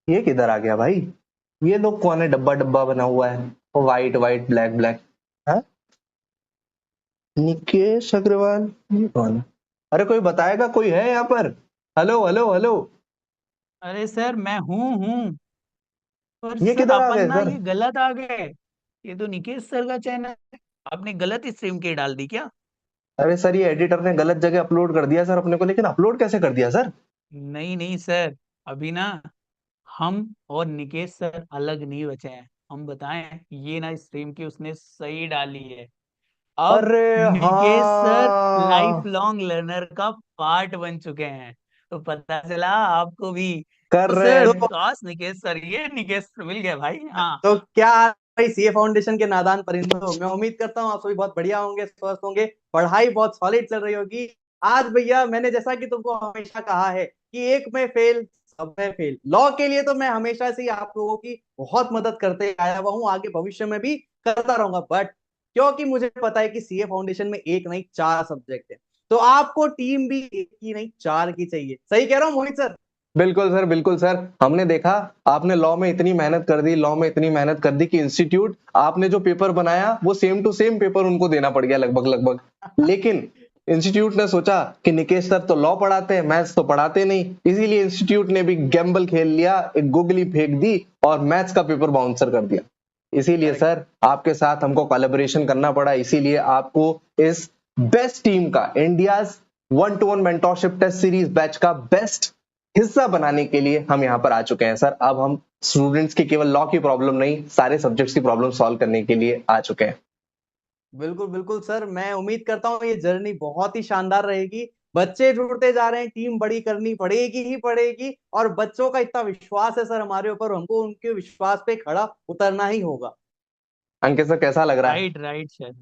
ये किधर आ गया भाई? ये लोग कौन है? डब्बा डब्बा बना हुआ है, वाइट वाइट ब्लैक ब्लैक। हाँ, निकेश अग्रवाल, ये कौन है? अरे कोई बताएगा? कोई है यहाँ पर? Hello hello hello. अरे सर मैं हूँ पर ये सर किधर आ अपन गए ना सर? ये गलत आ गए। ये तो निकेश सर का चैनल है। आपने गलत स्ट्रीम की डाल दी क्या? अरे सर, ये एडिटर ने गलत जगह अपलोड कर दिया सर अपने को, लेकिन अपलोड कैसे कर दिया सर? नहीं नहीं सर, अभी ना हम और निकेश सर अलग नहीं बचे हैं। हम बताएं, ये ना स्ट्रीम की उसने सही डाली है। अब अरे निकेश सर लाइफ हाँ, लॉन्ग लर्नर का पार्ट बन चुके हैं। तो पता चला आपको भी। कर तो रहे सर हैं। काश निकेश सर, ये निकेश सर मिल गए भाई। हाँ तो क्या भाई सीए फाउंडेशन के नादान परिंदों, मैं उम्मीद करता हूँ आप सभी बहुत बढ़िया होंगे, स्वस्थ होंगे, पढ़ाई बहुत सॉलिड चल रही होगी। आज भैया मैंने जैसा कि तुमको हमेशा कहा है कि एक में फेल सब में फेल, लॉ के लिए तो मैं हमेशा से ही आप लोगों की बहुत मदद करते आया हुआ हूँ, आगे भविष्य में भी करता रहूंगा। बट क्योंकि मुझे पता है कि सीए फाउंडेशन में एक नहीं चार सब्जेक्ट है, तो आपको टीम भी एक की नहीं चार की चाहिए। सही कह रहा हूँ मोहित सर? बिल्कुल सर, बिल्कुल सर। हमने देखा आपने लॉ में इतनी मेहनत कर दी, लॉ में इतनी मेहनत कर दी कि इंस्टीट्यूट आपने जो पेपर बनाया वो सेम टू सेम पेपर उनको देना पड़ गया लगभग लगभग। लेकिन इंस्टीट्यूट ने सोचा कि निकेश सर तो लॉ पढ़ाते हैं, मैथ्स तो पढ़ाते नहीं, इसीलिए इंस्टीट्यूट ने भी गैम्बल खेल लिया, एक गुगली फेंक दी और मैथ्स का पेपर बाउंसर कर दिया। इसीलिए करेक्ट। सर आपके साथ हमको कोलैबोरेशन करना पड़ा, इसीलिए आपको इस बेस्ट टीम का, India 1-to-1 mentorship test series batch का बेस्ट हिस्सा बनाने के लिए हम यहाँ पर आ चुके हैं सर। अब हम स्टूडेंट्स की केवल लॉ की प्रॉब्लम नहीं, सारे सब्जेक्ट्स की प्रॉब्लम सॉल्व करने के लिए आ चुके हैं। बिल्कुल बिल्कुल सर, मैं उम्मीद करता हूँ ये जर्नी बहुत ही शानदार रहेगी। बच्चे जुड़ते जा रहे हैं, टीम बड़ी करनी पड़ेगी ही पड़ेगी, और बच्चों का इतना विश्वास है सर हमारे ऊपर, हमको उनके विश्वास पे खड़ा उतरना ही होगा। अंकित सर कैसा लग रहा है? राइट राइट सर,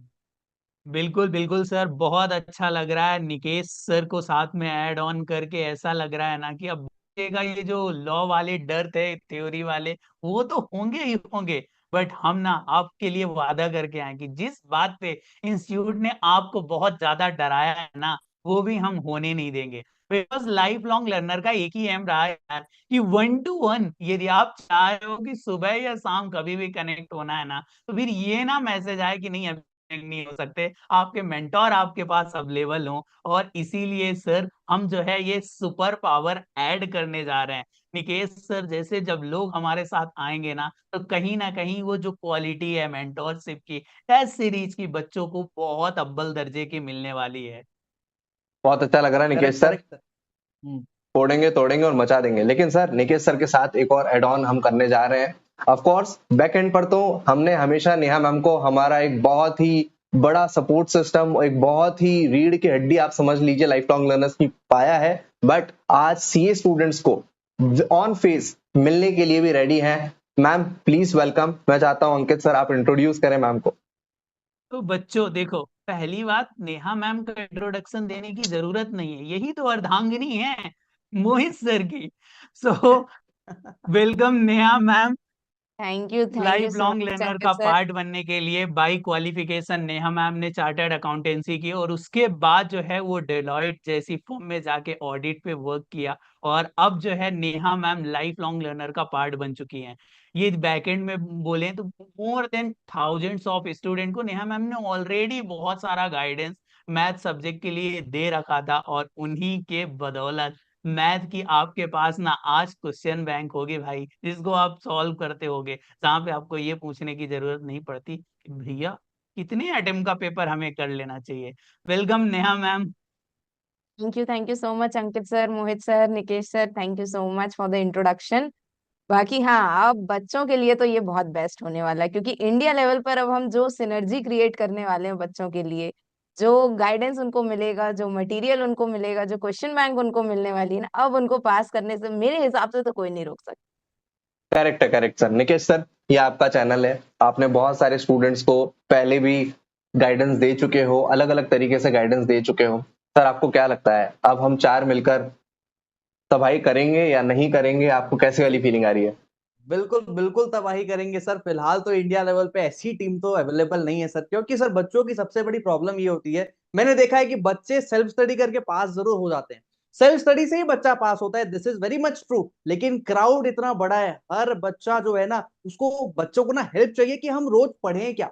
बिल्कुल बिल्कुल सर, बहुत अच्छा लग रहा है निकेश सर को साथ में ऐड ऑन करके। ऐसा लग रहा है ना कि अब बच्चे का ये जो लॉ वाले डर थे, थ्योरी वाले, वो तो होंगे ही होंगे। बट हम ना आपके लिए वादा करके आए कि जिस बात पे इंस्टीट्यूट ने आपको बहुत ज्यादा डराया है ना, वो भी हम होने नहीं देंगे। बिकॉज लाइफ लॉन्ग लर्नर का एक ही एम रहा है यार, कि 1-to-1 यदि आप चाह रहे हो कि सुबह या शाम कभी भी कनेक्ट होना है ना, तो फिर ये ना मैसेज आए कि नहीं नहीं हो सकते, आपके मेंटोर आपके पास अवेलेबल हो। और इसीलिए सर हम जो है ये सुपर पावर ऐड करने जा रहे हैं। निकेश सर जैसे जब लोग हमारे साथ आएंगे ना कहीं वो जो क्वालिटी है मेंटोरशिप की, टेस्ट सीरीज की, बच्चों को बहुत अव्वल दर्जे की मिलने वाली है। बहुत अच्छा लग रहा है Nikesh correct sir. Correct sir. फोड़ेंगे तोड़ेंगे और मचा देंगे। लेकिन सर निकेश सर के साथ एक और एड ऑन हम करने जा रहे हैं। ऑफ कोर्स बैक एंड पर तो हमने हमेशा नेहा मैम को हमारा एक बहुत ही बड़ा सपोर्ट सिस्टम, एक बहुत ही रीढ़ की हड्डी आप समझ लीजिए लाइफ लॉन्ग लर्नर्स की पाया है। बट आज सीए स्टूडेंट्स को ऑन फेस मिलने के लिए भी रेडी हैं। Ma'am please welcome. मैं चाहता हूं अंकित सर आप इंट्रोड्यूस करें मैम को। तो बच्चों देखो, पहली बात, नेहा मैम का इंट्रोडक्शन देने की जरूरत नहीं है, यही तो अर्धांगिनी है मोहित सर की। So welcome Neha ma'am. Thank you life so long much learner Ankit का सर। पार्ट बनने के लिए बाई क्वालिफिकेशन नेहा मैम ने चार्टर्ड अकाउंटेंसी की, और उसके बाद जो है वो डेलॉयट जैसी फर्म में जाके ऑडिट पे वर्क किया। और अब जो है Neha ma'am life long learner का पार्ट बन चुकी हैं। ये बैकएंड में बोले तो more than thousands of student को नेहा मैम ने ऑलरेडी बहुत सारा गाइडेंस मैथ सब्जेक्ट के लिए दे रखा था, और उन्हीं के बदौलत मैथ की आपके पास ना आज क्वेश्चन बैंक होगी भाई, जिसको आप सॉल्व करते होगे, जहाँ पे आपको ये पूछने की जरूरत नहीं पड़ती कि भैया कितने अटेम्प्ट का पेपर हमें कर लेना चाहिए। Welcome Neha ma'am. Thank you so much Ankit sir, Mohit sir, Nikesh sir, thank you so much for the introduction. बाकी हाँ, अब बच्चों के लिए तो ये बहुत बेस्ट होने वाला है, क्योंकि इंडिया लेवल पर अब हम जो सिनर्जी क्रिएट करने वाले हैं बच्चों के लिए, जो गाइडेंस उनको मिलेगा, जो मटेरियल उनको मिलेगा, जो क्वेश्चन बैंक उनको मिलने वाली है ना, अब उनको पास करने से मेरे हिसाब से तो कोई नहीं रोक सकता। करेक्ट है, करेक्ट सर। निकेश सर, ये आपका चैनल है, आपने बहुत सारे स्टूडेंट्स को पहले भी गाइडेंस दे चुके हो, अलग अलग तरीके से गाइडेंस दे चुके हो। सर आपको क्या लगता है अब हम चार मिलकर तबाही करेंगे या नहीं करेंगे? आपको कैसे वाली फीलिंग आ रही है? बिल्कुल बिल्कुल तबाही करेंगे सर। फिलहाल तो इंडिया लेवल पे ऐसी टीम तो अवेलेबल नहीं है सर, क्योंकि सर बच्चों की सबसे बड़ी प्रॉब्लम ये होती है, मैंने देखा है कि बच्चे सेल्फ स्टडी करके पास जरूर हो जाते हैं, सेल्फ स्टडी से ही बच्चा पास होता है, this is very much true. लेकिन क्राउड इतना बड़ा है, हर बच्चा जो है ना, उसको बच्चों को ना हेल्प चाहिए कि हम रोज पढ़ें क्या,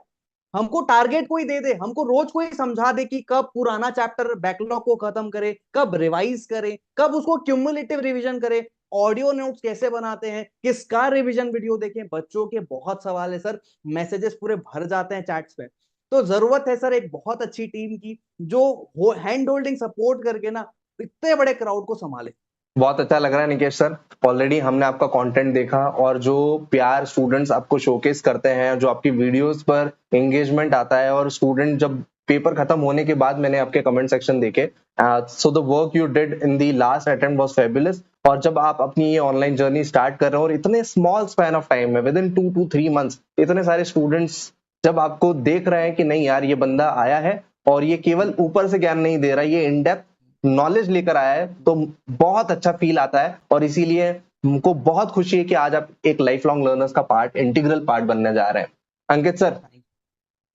हमको टारगेट कोई दे दे, हमको रोज कोई समझा दे कि कब पुराना चैप्टर बैकलॉग को खत्म करे, कब रिवाइज करे, कब उसको क्यूमुलेटिव रिवीजन करे, ऑडियो नोट्स कैसे बनाते हैं, किसका रिवीजन वीडियो देखें। बच्चों के बहुत सवाल है सर, मैसेजेस पूरे भर जाते हैं चैट्स पे। तो जरूरत है सर एक बहुत अच्छी टीम की, जो हैंड होल्डिंग सपोर्ट करके ना इतने बड़े क्राउड को संभाले। बहुत अच्छा लग रहा है निकेश सर। ऑलरेडी हमने आपका कंटेंट देखा और जो प्यार स्टूडेंट्स आपको शोकेस करते हैं, जो आपकी वीडियोस पर एंगेजमेंट आता है, और स्टूडेंट जब पेपर खत्म होने के बाद मैंने आपके कमेंट सेक्शन देखे, so the work you did in the last attempt was fabulous. और जब आप अपनी ये ऑनलाइन जर्नी स्टार्ट कर रहे हो और इतने स्मॉल स्पैन ऑफ टाइम में, विद इन 2 to 3 मंथ्स, इतने सारे स्टूडेंट्स जब आपको देख रहे हैं कि नहीं यार ये बंदा आया है और ये केवल ऊपर से ज्ञान नहीं दे रहा, ये इन डेप्थ नॉलेज लेकर आया है, तो बहुत अच्छा फील आता है। और इसीलिए हमको बहुत खुशी है कि आज आप एक लाइफ लॉन्ग लर्नर्स का पार्ट, इंटीग्रल पार्ट बनने जा रहे हैं। अंकित सर,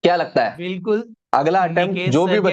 क्या लगता है बिल्कुल अगला अटेम्प्ट निकेश जो सर भी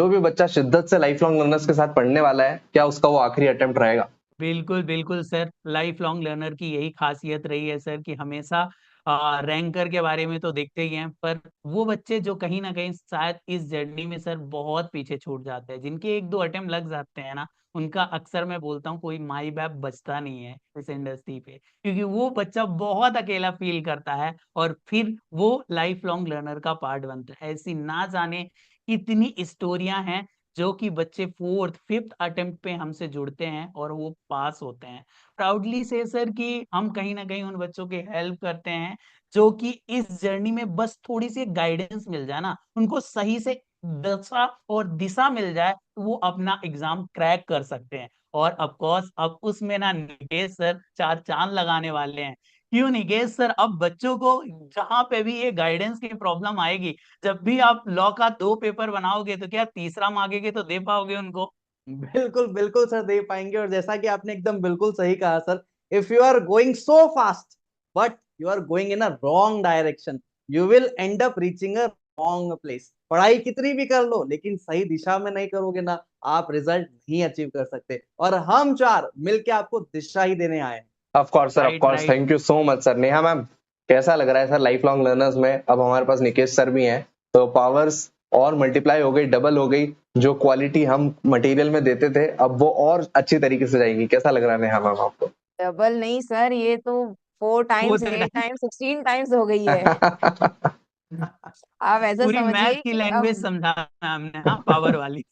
के बच्चा शिद्दत से लाइफ लॉन्ग लर्नर्स के साथ पढ़ने वाला है, क्या उसका वो आखिरी अटेम्प्ट रहेगा? बिल्कुल बिल्कुल सर, लाइफ लॉन्ग लर्नर की यही खासियत रही है सर कि हमेशा रैंकर के बारे में तो देखते ही हैं, पर वो बच्चे जो कहीं ना कहीं शायद इस जर्नी में सर बहुत पीछे छूट जाते हैं, जिनके 1-2 अटेम्प्ट लग जाते हैं ना, उनका अक्सर मैं बोलता हूँ कोई माई बाप बचता नहीं है इस इंडस्ट्री पे, क्योंकि वो बच्चा बहुत अकेला फील करता है और फिर वो लाइफ लॉन्ग लर्नर का पार्ट बनता है। ऐसी ना जाने कितनी स्टोरियां हैं जो कि बच्चे 4th-5th अटेम्प्ट पे हमसे जुड़ते हैं और वो पास होते हैं। प्राउडली से सर कि हम कहीं ना कहीं उन बच्चों की हेल्प करते हैं जो कि इस जर्नी में बस थोड़ी सी गाइडेंस मिल जाए ना, उनको सही से दशा और दिशा मिल जाए, तो वो अपना एग्जाम क्रैक कर सकते हैं। और ऑफ कोर्स अब उसमें ना निकेश सर 4 चांद लगाने वाले हैं। क्यों निकेश सर, अब बच्चों को जहां पे भी ये गाइडेंस की प्रॉब्लम आएगी, जब भी आप लॉ का 2 पेपर बनाओगे तो क्या तीसरा मांगेगे तो दे पाओगे उनको? बिल्कुल बिल्कुल सर, दे पाएंगे। और जैसा कि आपने एकदम बिल्कुल सही कहा sir, if you are going so fast but you are going in a wrong direction, you will end up reaching a wrong place. पढ़ाई कितनी भी कर लो, लेकिन सही दिशा में नहीं करोगे ना, आप रिजल्ट नहीं अचीव कर सकते। और हम चार मिलके आपको दिशा ही देने आए हैं। Of course sir, of right course, right. Thank you so much sir. Neha ma'am, कैसा लग रहा है सर लाइफ लॉन्ग लर्नर्स में? अब हमारे पास निकेश सर भी हैं, तो पावर्स और मल्टीप्लाई हो गई, डबल हो गई। जो क्वालिटी हम मटेरियल में देते थे, अब वो और अच्छी तरीके से जाएगी। कैसा लग रहा है नेहा मैम आपको? डबल नहीं सर, ये तो 4 वो टाइम्स, तो 8 टाइम्स, 16 टाइम्स हो गई है। आप ऐसा पूरी मैथ समझिए की कि लैंग्वेज अब समझा मैम ने, हाँ, पावर वाली।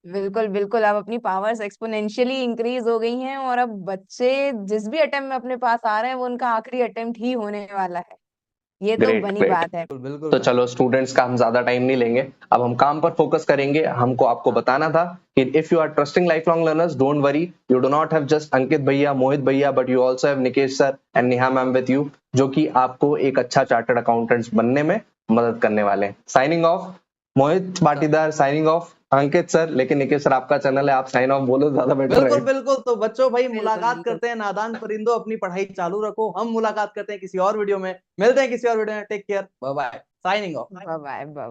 बिल्कुल बिल्कुल, अब अपनी पावर्स एक्सपोनेंशियली इंक्रीज हो गई हैं, और अब बच्चे जिस भी अटेम्प्ट में अपने पास आ रहे हैं वो उनका आखिरी अटेम्प्ट ही होने वाला है, ये तो ग्रेट, बनी ग्रेट। बात है। बिल्कुल बिल्कुल तो मैम। चलो स्टूडेंट्स का हम ज्यादा टाइम नहीं लेंगे, अब हम काम पर फोकस करेंगे। हमको आपको बताना था कि if you are trusting life long learners, don't worry, you do not have just Ankit भैया, मोहित भैया, but you also have Nikesh sir and Neha ma'am with you, जो कि आपको एक अच्छा चार्टर्ड अकाउंटेंट्स बनने में मदद करने वाले हैं। साइनिंग ऑफ, मोहित पाटीदार साइनिंग ऑफ, अंकित सर। लेकिन निकेश सर, आपका चैनल है, आप साइन ऑफ बोलो, ज्यादा बेटर बिल्कुल है। बिल्कुल। तो बच्चों भाई, बिल्कुल मुलाकात बिल्कुल। करते हैं नादान परिंदों, अपनी पढ़ाई चालू रखो। हम मुलाकात करते हैं किसी और वीडियो में, मिलते हैं किसी और वीडियो में। Take care, bye bye, signing off. Bye bye bye.